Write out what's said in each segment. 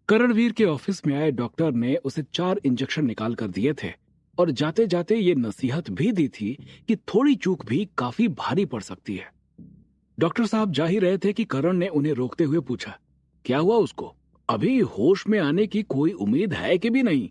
करणवीर के ऑफिस में आए डॉक्टर ने उसे 4 इंजेक्शन निकाल कर दिए थे और जाते जाते ये नसीहत भी दी थी कि थोड़ी चूक भी काफी भारी पड़ सकती है। डॉक्टर साहब जा ही रहे थे कि करण ने उन्हें रोकते हुए पूछा, क्या हुआ उसको? अभी होश में आने की कोई उम्मीद है कि भी नहीं?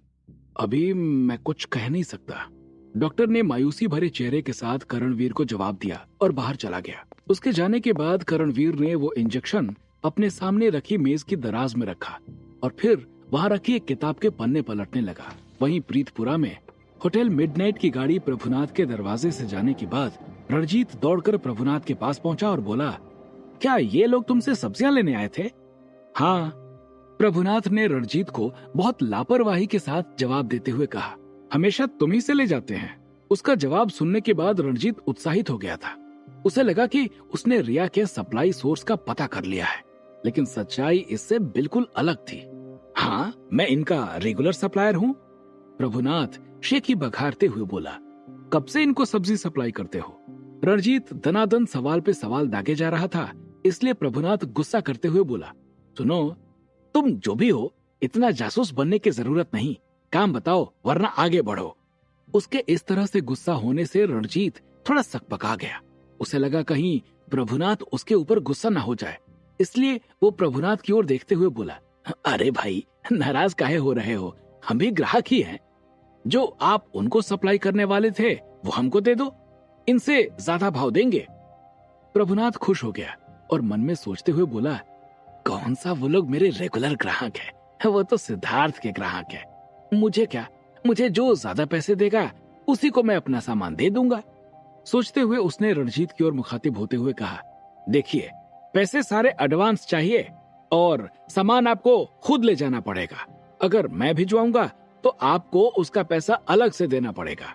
अभी मैं कुछ कह नहीं सकता। डॉक्टर ने मायूसी भरे चेहरे के साथ करणवीर को जवाब दिया और बाहर चला गया। उसके जाने के बाद करणवीर ने वो इंजेक्शन अपने सामने रखी मेज की दराज में रखा और फिर वहां रखी एक किताब के पन्ने पलटने लगा। वहीं प्रीतपुरा में होटल मिडनाइट की गाड़ी प्रभुनाथ के दरवाजे से जाने के बाद रणजीत दौड़कर प्रभुनाथ के पास पहुंचा और बोला, क्या ये लोग तुमसे सब्जियां लेने आए थे? हाँ। प्रभुनाथ ने रणजीत को बहुत लापरवाही के साथ जवाब देते हुए कहा, हमेशा तुम ही से ले जाते हैं। उसका जवाब सुनने के बाद रणजीत उत्साहित हो गया था। उसे लगा कि उसने रिया के सप्लाई सोर्स का पता कर लिया है, लेकिन सच्चाई इससे बिल्कुल अलग थी। हाँ, मैं इनका रेगुलर सप्लायर हूँ। प्रभुनाथ शेखी बघारते हुए बोला, कब से इनको सब्जी सप्लाई करते हो? रणजीत दनादन सवाल पे सवाल दागे जा रहा था, इसलिए प्रभुनाथ गुस्सा करते हुए बोला, सुनो, तुम जो भी हो, इतना जासूस बनने की जरूरत नहीं। काम बताओ वरना आगे बढ़ो। उसके इस तरह से गुस्सा होने से रणजीत थोड़ा सकपका गया। उसे लगा कहीं प्रभुनाथ उसके ऊपर गुस्सा न हो जाए, इसलिए वो प्रभुनाथ की ओर देखते हुए बोला, अरे भाई, नाराज काहे हो रहे हो? हम भी ग्राहक ही हैं। जो आप उनको सप्लाई करने वाले थे वो हमको दे दो, इनसे ज्यादा भाव देंगे। प्रभुनाथ खुश हो गया और मन में सोचते हुए बोला, कौन सा वो लोग मेरे रेगुलर ग्राहक है? वो तो सिद्धार्थ के ग्राहक है। मुझे क्या, मुझे जो ज्यादा पैसे देगा उसी को मैं अपना सामान दे दूंगा। सोचते हुए उसने रणजीत की ओर मुखातिब होते हुए कहा, देखिए, पैसे सारे एडवांस चाहिए और सामान आपको खुद ले जाना पड़ेगा। अगर मैं भिजवाऊंगा तो आपको उसका पैसा अलग से देना पड़ेगा।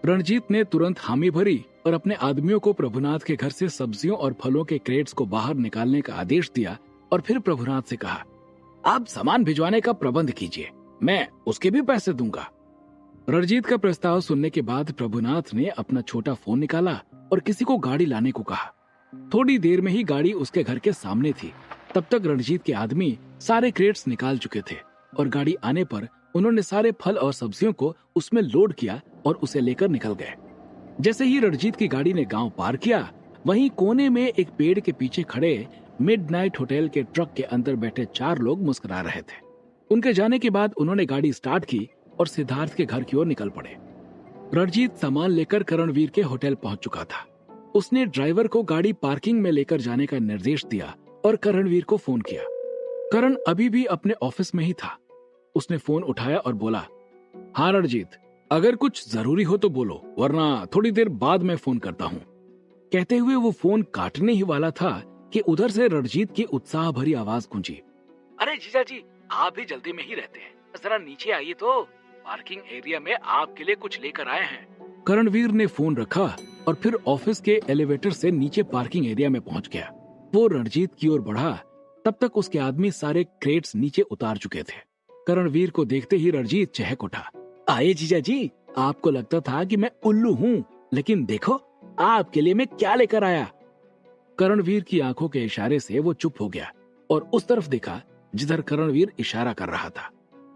रणजीत ने तुरंत हामी भरी और अपने आदमियों को प्रभुनाथ के घर से सब्जियों और फलों के क्रेट्स को बाहर निकालने का आदेश दिया और फिर प्रभुनाथ से कहा, आप सामान भिजवाने का प्रबंध कीजिए, मैं उसके भी पैसे दूंगा। रणजीत का प्रस्ताव सुनने के बाद प्रभुनाथ ने अपना छोटा फोन निकाला और किसी को गाड़ी लाने को कहा। थोड़ी देर में ही गाड़ी उसके घर के सामने थी। तब तक रणजीत के आदमी सारे क्रेट्स निकाल चुके थे और गाड़ी आने पर उन्होंने सारे फल और सब्जियों को उसमें लोड किया और उसे लेकर निकल गए। जैसे ही रणजीत की गाड़ी ने गांव पार किया, वहीं कोने में एक पेड़ के पीछे खड़े मिडनाइट होटल के ट्रक के अंदर बैठे 4 लोग मुस्कुरा रहे थे। उनके जाने के बाद उन्होंने गाड़ी स्टार्ट की और सिद्धार्थ के घर की ओर निकल पड़े। रणजीत सामान लेकर करणवीर के होटल पहुंच चुका था। उसने ड्राइवर को गाड़ी पार्किंग में लेकर जाने का निर्देश दिया और करणवीर को फोन किया। करण अभी भी अपने ऑफिस में ही था। उसने फोन उठाया और बोला, हाँ रणजीत, अगर कुछ जरूरी हो तो बोलो, वरना थोड़ी देर बाद मैं फोन करता हूँ। कहते हुए वो फोन काटने ही वाला था कि उधर से रणजीत की उत्साह भरी आवाज गूंजी, अरे जीजा जी, आप भी जल्दी में ही रहते हैं, जरा नीचे आइए तो, पार्किंग एरिया में आपके लिए कुछ लेकर आए हैं। करणवीर ने फोन रखा और फिर ऑफिस के एलिवेटर से नीचे पार्किंग एरिया में पहुंच गया। वो रणजीत की ओर बढ़ा, तब तक उसके आदमी सारे क्रेट्स नीचे उतार चुके थे। करणवीर को देखते ही रणजीत चहक उठा, आए जीजा जी, आपको लगता था कि मैं उल्लू हूँ, लेकिन देखो आपके लिए मैं क्या लेकर आया। करणवीर की आंखों के इशारे से वो चुप हो गया और उस तरफ देखा जिधर करणवीर इशारा कर रहा था।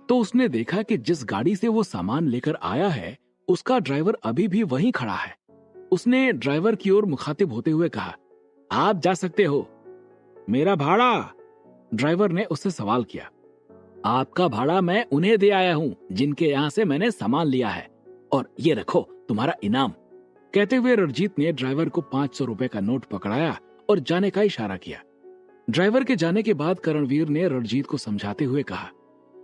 तो उसने देखा कि जिस गाड़ी से वो सामान लेकर आया है उसका ड्राइवर अभी भी वहीं खड़ा है। उसने ड्राइवर की ओर मुखातिब होते हुए कहा, आप जा सकते हो। मेरा भाड़ा? ड्राइवर ने उससे सवाल किया। आपका भाड़ा मैं उन्हें दे आया हूँ जिनके यहाँ से मैंने सामान लिया है, और ये रखो तुम्हारा इनाम। कहते हुए रणजीत ने ड्राइवर को 500 रुपए का नोट पकड़ाया और जाने का इशारा किया। ड्राइवर के जाने के बाद करणवीर ने रणजीत को समझाते हुए कहा,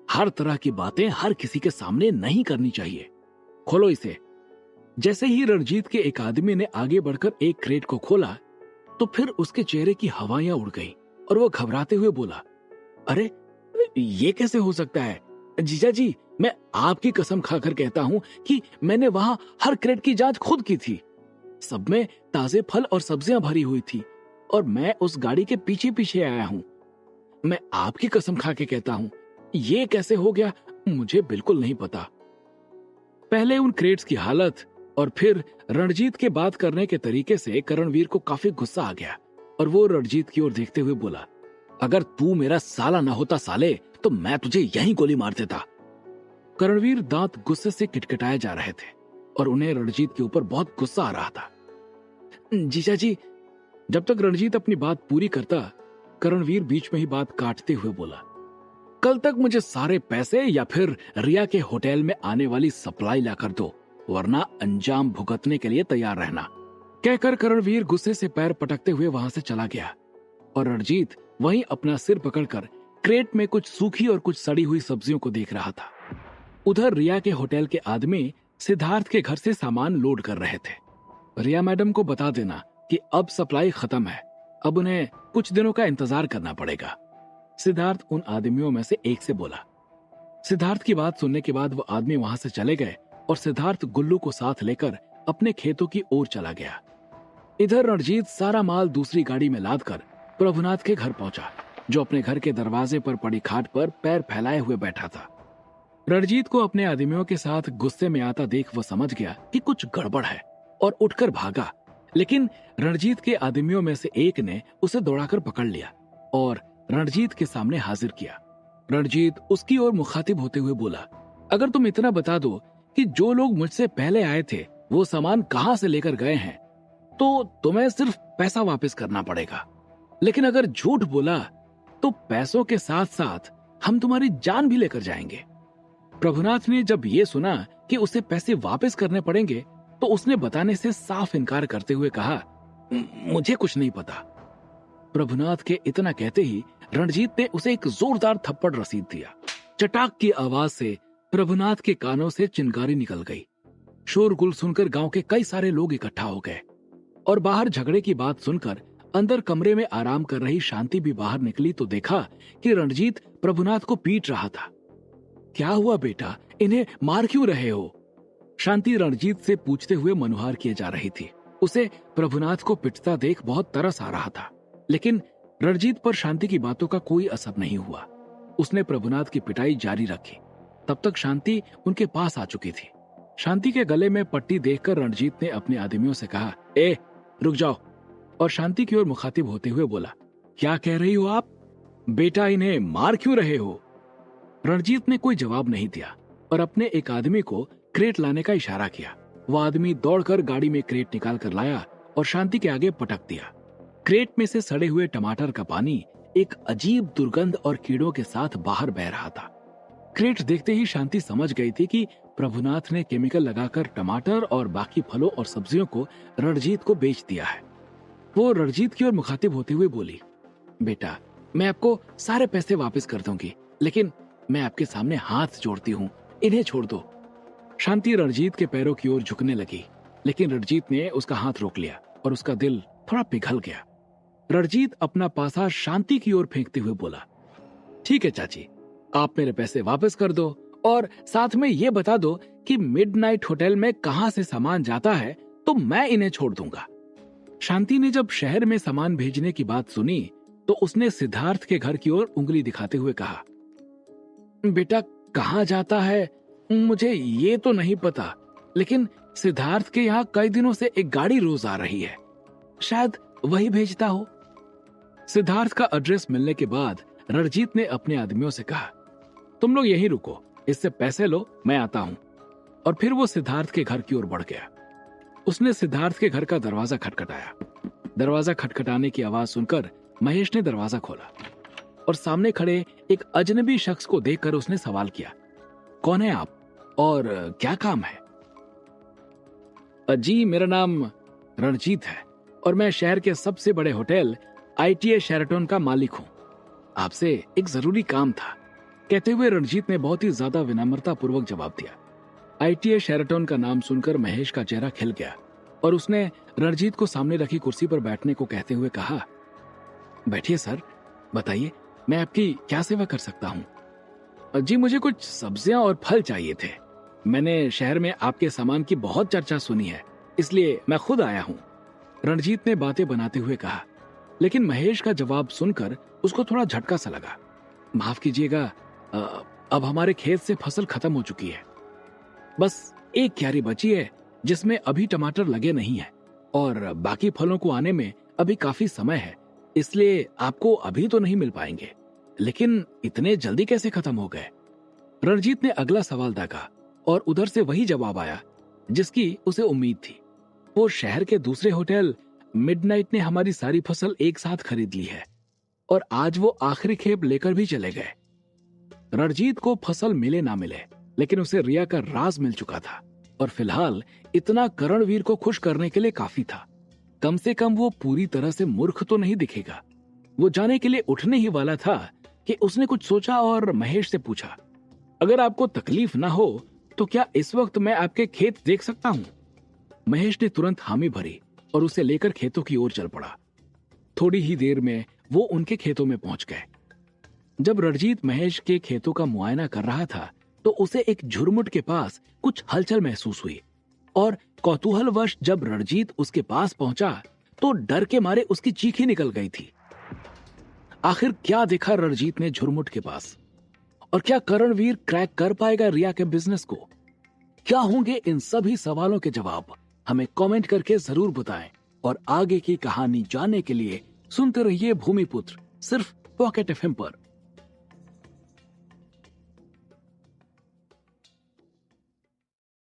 हर तरह की बातें हर किसी के सामने नहीं करनी चाहिए, खोलो इसे। जैसे ही रणजीत के एक आदमी ने आगे बढ़कर एक क्रेट को खोला तो फिर उसके चेहरे की हवाइयां उड़ गईं और वो घबराते हुए बोला, अरे ये कैसे हो सकता है? जीजा जी, मैं आपकी कसम खाकर कहता हूँ कि मैंने वहां हर क्रेट की जांच खुद की थी। सब में ताजे फल और सब्जियां भरी हुई थी और मैं उस गाड़ी के पीछे पीछे आया हूँ। मैं आपकी कसम खा के कहता हूँ, ये कैसे हो गया मुझे बिल्कुल नहीं पता। पहले उन क्रेट्स की हालत और फिर रणजीत के बात करने के तरीके से करणवीर को काफी गुस्सा आ गया और वो रणजीत की ओर देखते हुए बोला, अगर तू मेरा साला ना होता साले तो मैं तुझे यहीं गोली मार देता। करणवीर दांत गुस्से से किटकिटाए जा रहे थे और उन्हें रणजीत के ऊपर बहुत गुस्सा आ रहा था। जीजा जी। जब तक रणजीत अपनी बात पूरी करता, करणवीर बीच में ही बात काटते हुए बोला, कल तक मुझे सारे पैसे या फिर रिया के होटल में आने वाली सप्लाई लाकर दो, वरना अंजाम भुगतने के लिए तैयार रहना। कहकर करणवीर गुस्से से पैर पटकते हुए वहां से चला गया और रणजीत वहीं अपना सिर पकड़कर क्रेट में कुछ सूखी और कुछ सड़ी हुई सब्जियों को देख रहा था। उधर रिया के होटल के आदमी सिद्धार्थ के घर से सामान लोड कर रहे थे। रिया मैडम को बता देना कि अब सप्लाई खत्म है, अब उन्हें कुछ दिनों का इंतजार करना पड़ेगा, सिद्धार्थ उन आदमियों में से एक से बोला। सिद्धार्थ की बात सुनने के बाद वो आदमी वहां से चले गए और सिद्धार्थ गुल्लू को साथ लेकर अपने खेतों की ओर चला गया। इधर रणजीत सारा माल दूसरी गाड़ी में लादकर प्रभुनाथ के घर पहुंचा, जो अपने घर के दरवाजे पर पड़ी खाट पर पैर फैलाए हुए बैठा था। रणजीत को अपने आदमियों के साथ गुस्से में आता देख वो समझ गया कि कुछ गड़बड़ है और उठकर भागा, लेकिन रणजीत के आदमियों में से एक ने उसे दौड़ाकर पकड़ लिया और रणजीत के सामने हाजिर किया। रणजीत उसकी ओर मुखातिब होते हुए बोला, अगर तुम इतना बता दो कि जो लोग मुझसे पहले आए थे वो सामान कहां से लेकर गए हैं, तो तुम्हें सिर्फ पैसा वापस करना पड़ेगा, लेकिन अगर झूठ बोला तो पैसों के साथ साथ हम तुम्हारी जान भी लेकर जाएंगे। प्रभुनाथ ने जब ये सुना कि उसे पैसे वापस करने पड़ेंगे तो उसने बताने से साफ इनकार करते हुए कहा, मुझे कुछ नहीं पता। प्रभुनाथ के इतना कहते ही रणजीत ने उसे एक जोरदार थप्पड़ रसीद दिया। चटाक की आवाज से प्रभुनाथ के कानों से चिंगारी निकल गई। शोरगुल सुनकर गांव के कई सारे लोग इकट्ठा हो गए और बाहर झगड़े की बात सुनकर अंदर कमरे में आराम कर रही शांति भी बाहर निकली तो देखा कि रणजीत प्रभुनाथ को पीट रहा था। क्या हुआ बेटा, इन्हें मार क्यों रहे हो? शांति रणजीत से पूछते हुए मनुहार किए जा रही थी। उसे प्रभुनाथ को पिटता देख बहुत तरस आ रहा था, लेकिन रणजीत पर शांति की बातों का कोई असर नहीं हुआ। उसने प्रभुनाथ की पिटाई जारी रखी। तब तक शांति उनके पास आ चुकी थी। शांति के गले में पट्टी देखकर रणजीत ने अपने आदमियों से कहा, ए रुक जाओ, और शांति की ओर मुखातिब होते हुए बोला, क्या कह रही हो आप? बेटा इन्हें मार क्यों रहे हो? रणजीत ने कोई जवाब नहीं दिया और अपने एक आदमी को क्रेट लाने का इशारा किया। वह आदमी दौड़कर गाड़ी में क्रेट निकाल कर लाया और शांति के आगे पटक दिया। क्रेट में से सड़े हुए टमाटर का पानी एक अजीब दुर्गंध और कीड़ों के साथ बाहर बह रहा था। क्रेट देखते ही शांति समझ गई थी कि प्रभुनाथ ने केमिकल लगाकर टमाटर और बाकी फलों और सब्जियों को रणजीत को बेच दिया है। वो रणजीत की ओर मुखातिब होते हुए बोली, बेटा मैं आपको सारे पैसे वापस कर दूंगी, लेकिन मैं आपके सामने हाथ जोड़ती हूँ, इन्हें छोड़ दो। शांति रणजीत के पैरों की ओर झुकने लगी, लेकिन रणजीत ने उसका हाथ रोक लिया और उसका दिल थोड़ा पिघल गया। रणजीत अपना पासा शांति की ओर फेंकते हुए बोला, ठीक है चाची, आप मेरे पैसे वापस कर दो और साथ में ये बता दो कि मिडनाइट होटल में कहां से सामान जाता है तो मैं इन्हें छोड़ दूंगा। शांति ने जब शहर में सामान भेजने की बात सुनी तो उसने सिद्धार्थ के घर की ओर उंगली दिखाते हुए कहा, बेटा कहां जाता है मुझे ये तो नहीं पता, लेकिन सिद्धार्थ के यहाँ कई दिनों से एक गाड़ी रोज आ रही है, शायद वही भेजता हो। सिद्धार्थ का एड्रेस मिलने के बाद रणजीत ने अपने आदमियों से कहा, तुम लोग यहीं रुको, इससे पैसे लो, मैं आता हूं। और फिर वो सिद्धार्थ के घर की ओर बढ़ गया। उसने सिद्धार्थ के घर का दरवाजा खटखटाया। दरवाजा खटखटाने की आवाज सुनकर महेश ने दरवाजा खोला और सामने खड़े एक अजनबी शख्स को देखकर उसने सवाल किया, कौन है आप और क्या काम है? जी मेरा नाम रणजीत है और मैं शहर के सबसे बड़े होटल ITA शेराटन का मालिक हूं। आपसे एक जरूरी काम था, कहते हुए रणजीत ने बहुत ही ज्यादा विनम्रता पूर्वक जवाब दिया। ITA शेराटन का नाम सुनकर महेश का चेहरा खिल गया और उसने रणजीत को सामने रखी कुर्सी पर बैठने को कहते हुए कहा, बैठिए सर, बताइए मैं आपकी क्या सेवा कर सकता हूं? जी मुझे कुछ सब्जियां और फल चाहिए थे। मैंने शहर में आपके सामान की बहुत चर्चा सुनी है, इसलिए मैं खुद आया हूं। रणजीत ने बातें बनाते हुए कहा, लेकिन महेश का जवाब सुनकर उसको थोड़ा झटका सा लगा। माफ कीजिएगा, अब हमारे खेत से फसल खत्म हो चुकी है, बस एक क्यारी बची है जिसमें अभी टमाटर लगे नहीं है और बाकी फलों को आने में अभी काफी समय है, इसलिए आपको अभी तो नहीं मिल पाएंगे। लेकिन इतने जल्दी कैसे खत्म हो गए? रणजीत ने अगला सवाल दागा और उधर से वही जवाब आया जिसकी उसे उम्मीद थी। वो शहर के दूसरे होटल मिडनाइट ने हमारी सारी फसल एक साथ खरीद ली है और आज वो आखिरी खेप लेकर भी चले गए। रणजीत को फसल मिले ना मिले, लेकिन उसे रिया का राज मिल चुका था और फिलहाल इतना करणवीर को खुश करने के लिए काफी था। कम से कम वो पूरी तरह से मूर्ख तो नहीं दिखेगा। वो जाने के लिए उठने ही वाला था कि उसने कुछ सोचा और महेश से पूछा, अगर आपको तकलीफ ना हो तो क्या इस वक्त मैं आपके खेत देख सकता हूँ? महेश ने तुरंत हामी भरी और उसे लेकर खेतों की ओर चल पड़ा। थोड़ी ही देर में वो उनके खेतों में पहुंच गए। जब रणजीत महेश के खेतों का मुआयना कर रहा था तो उसे एक झुरमुट के पास कुछ हलचल महसूस हुई और कौतूहलवश जब रणजीत उसके पास पहुंचा तो डर के मारे उसकी चीख ही निकल गई थी। आखिर क्या देखा रणजीत ने झुरमुट के पास? और क्या करणवीर क्रैक कर पाएगा रिया के बिजनेस को? क्या होंगे इन सभी सवालों के जवाब? हमें कमेंट करके जरूर बताएं और आगे की कहानी जानने के लिए सुनते रहिए भूमिपुत्र, सिर्फ पॉकेट एफएम पर।